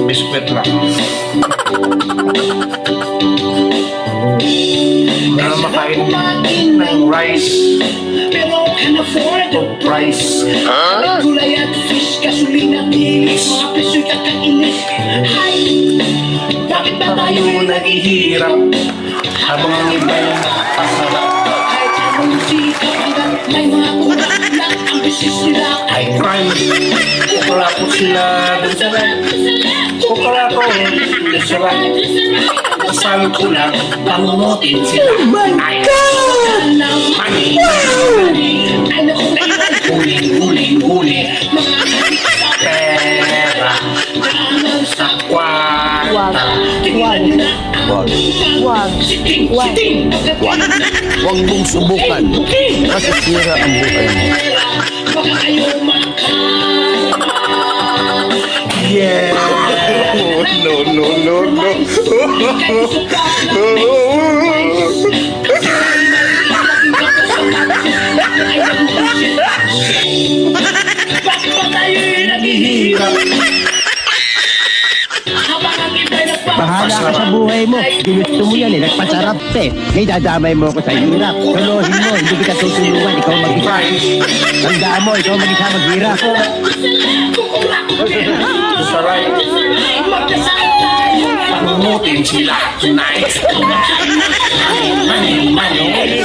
Biskwit lang. Na makain ng rice. Pero can afford to price. Gulay at fish, gasolina, bilis. Mga preso'y kakainis. Hay, bakit ba tayo Tayo naghihirap habang ang iba yung nakapasarap. kahit anong sikap hanggang may mga kurang na ang bisis nila ay Ay crime. Kukulapot sila dun sa red. Kukulapot dun sa red. Kasal ko lang, pangunutin sila. Ay money. ay naku kailan Huli. mga halik sa Pera. daanan sa Kwarta. tingnan nyo na ang Wag. siting Wag. Huwag mong subukan. Masisira ang buhay mo. baka kayo makarama. Yeah. No. Bakit ba tayo'y naghihirap? Habang ang iba'y Bahala ka sa buhay mo. Ginusto mo yan eh. Nagpasarap eh. May dadamay mo ako sa hirap. Salohin mo. Hindi kita tutulungan. Ikaw mag-isa. Tandaan mo. Ikaw mag-isa maghirap. Sa right. Pangunutin sila tonight. Money.